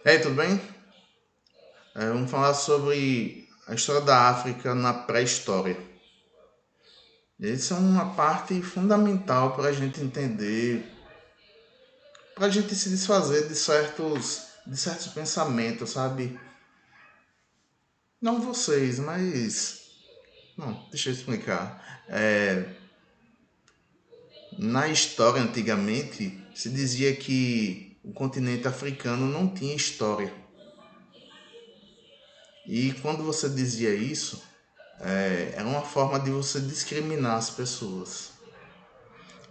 E aí, tudo bem? Vamos falar sobre a história da África na pré-história. Isso é uma parte fundamental para a gente entender, para a gente se desfazer de certos pensamentos, sabe? Não vocês, mas. Não, deixa eu explicar. Na história, antigamente, se dizia que o continente africano não tinha história. E quando você dizia isso, era uma forma de você discriminar as pessoas.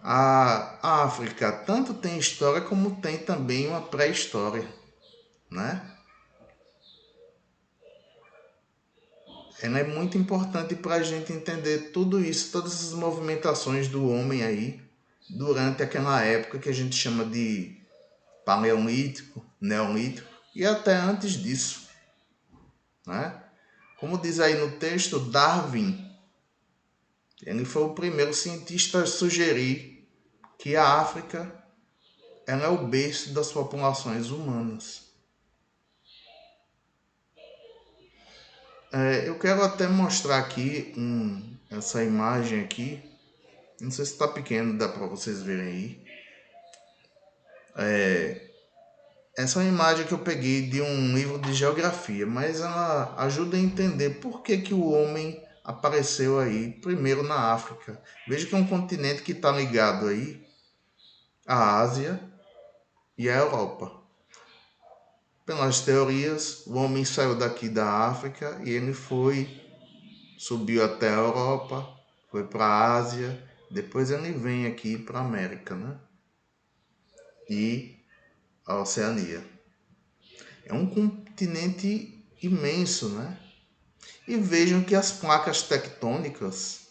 A África tanto tem história como tem também uma pré-história, né? Ela é muito importante para a gente entender tudo isso, todas essas movimentações do homem aí, durante aquela época que a gente chama de paleolítico, neolítico, e até antes disso, né? Como diz aí no texto, Darwin, ele foi o primeiro cientista a sugerir que a África ela é o berço das populações humanas. Eu quero até mostrar aqui essa imagem aqui. Não sei se está pequeno, dá para vocês verem aí. Essa é uma imagem que eu peguei de um livro de geografia, mas ela ajuda a entender por que, que o homem apareceu aí primeiro na África. Veja que é um continente que está ligado aí à Ásia e à Europa. Pelas teorias, o homem saiu daqui da África e ele subiu até a Europa, foi para a Ásia, depois ele vem aqui para a América, né? E a Oceania. É um continente imenso, né? E vejam que as placas tectônicas,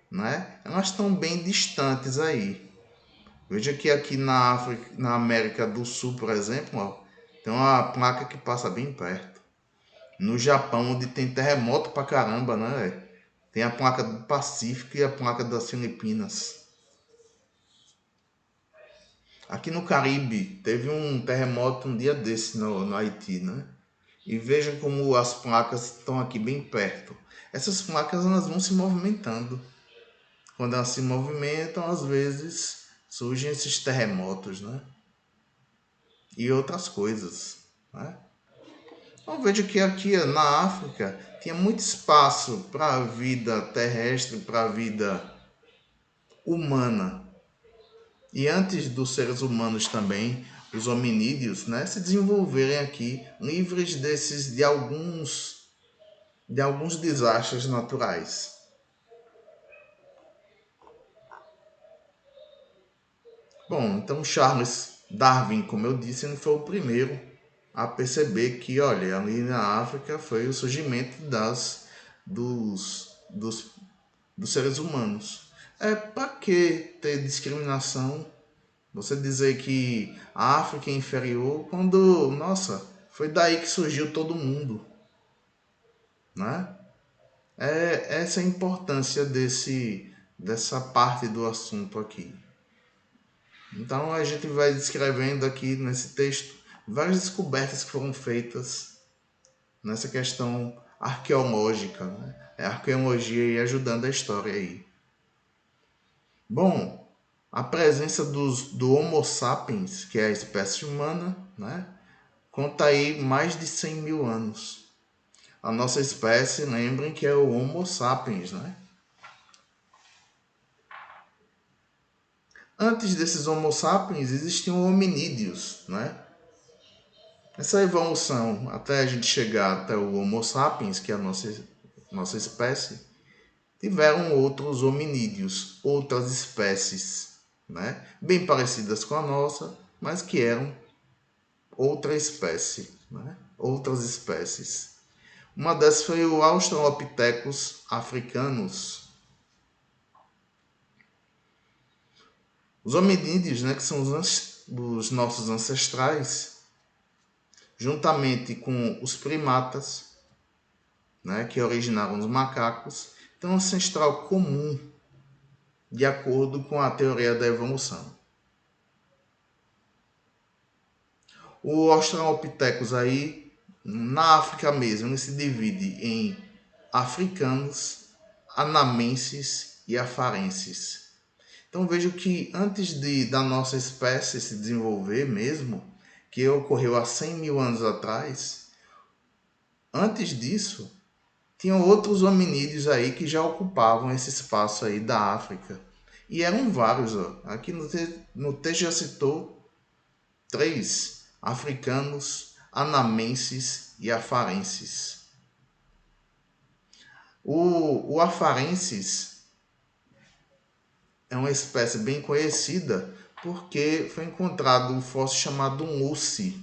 né? Elas estão bem distantes aí. Veja que aqui na África, na América do Sul, por exemplo, ó, tem uma placa que passa bem perto. No Japão, onde tem terremoto pra caramba, né? Tem a placa do Pacífico e a placa das Filipinas. Aqui no Caribe, teve um terremoto um dia desse no Haiti, né? E vejam como as placas estão aqui bem perto. Essas placas elas vão se movimentando. Quando elas se movimentam, às vezes surgem esses terremotos, né? E outras coisas, né? Então veja que aqui na África tinha muito espaço para a vida terrestre, para a vida humana. E antes dos seres humanos também, os hominídeos, né, se desenvolverem aqui livres de alguns desastres naturais. Bom, então Charles Darwin, como eu disse, ele foi o primeiro a perceber que, olha, ali na África foi o surgimento dos, dos seres humanos. Para que ter discriminação? Você dizer que a África é inferior quando, nossa, foi daí que surgiu todo mundo, né? Essa é a importância dessa parte do assunto aqui. Então a gente vai descrevendo aqui nesse texto várias descobertas que foram feitas nessa questão arqueológica, né? É a arqueologia aí ajudando a história aí. Bom, a presença do Homo sapiens, que é a espécie humana, né? Conta aí mais de 100 mil anos. A nossa espécie, lembrem que é o Homo sapiens, né? Antes desses Homo sapiens existiam hominídeos, né? Essa evolução até a gente chegar até o Homo sapiens, que é a nossa espécie, tiveram outros hominídeos, outras espécies, né? Bem parecidas com a nossa, mas que eram outra espécie, né? Outras espécies. Uma dessas foi o Australopithecus africanus. Os hominídeos, né, que são os nossos ancestrais, juntamente com os primatas, né, que originaram os macacos, têm um ancestral comum, de acordo com a teoria da evolução. O Australopithecus aí, na África mesmo, ele se divide em africanos, anamenses e afarenses. Então vejo que antes da nossa espécie se desenvolver mesmo, que ocorreu há 100 mil anos atrás, antes disso, tinham outros hominídeos aí que já ocupavam esse espaço aí da África. E eram vários, ó. Aqui no texto já citou três: africanos, anamenses e afarenses. O afarenses é uma espécie bem conhecida porque foi encontrado um fóssil chamado Mussi.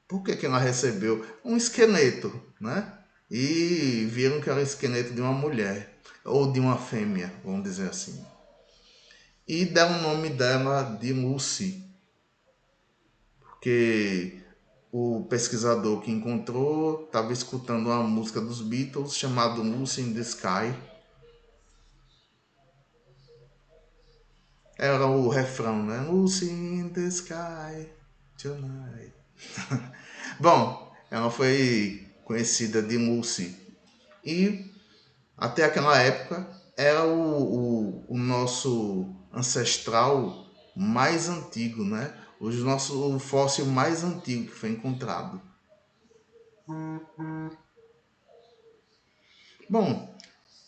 Por que ela recebeu? Um esqueleto, né? E viram que era o esqueleto de uma mulher, ou de uma fêmea, vamos dizer assim. E deram o nome dela de Lucy, porque o pesquisador que encontrou estava escutando uma música dos Beatles chamada Lucy in the Sky. Era o refrão, né? Lucy in the Sky tonight. Bom, ela foi conhecida de Lucy. E até aquela época era o nosso ancestral mais antigo, né? O fóssil mais antigo que foi encontrado. Bom,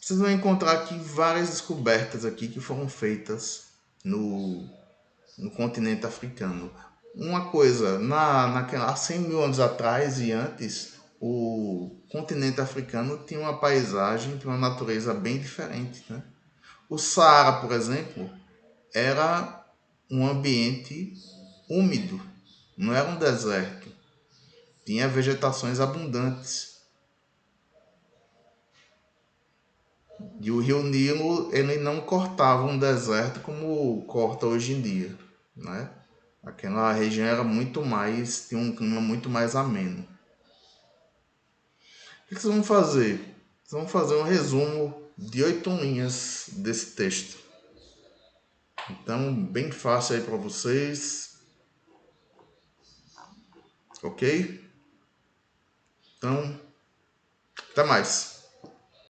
vocês vão encontrar aqui várias descobertas aqui que foram feitas no, no continente africano. Uma coisa, há 100 mil anos atrás e antes, o continente africano tinha uma paisagem, tinha uma natureza bem diferente, né? O Saara, por exemplo, era um ambiente úmido, não era um deserto. Tinha vegetações abundantes. E o rio Nilo, ele não cortava um deserto como corta hoje em dia, né? Aquela região era muito mais, tinha um clima muito mais ameno. O que vocês vão fazer? Vocês vão fazer um resumo de 8 linhas desse texto. Então, bem fácil aí para vocês, ok? Então, até mais.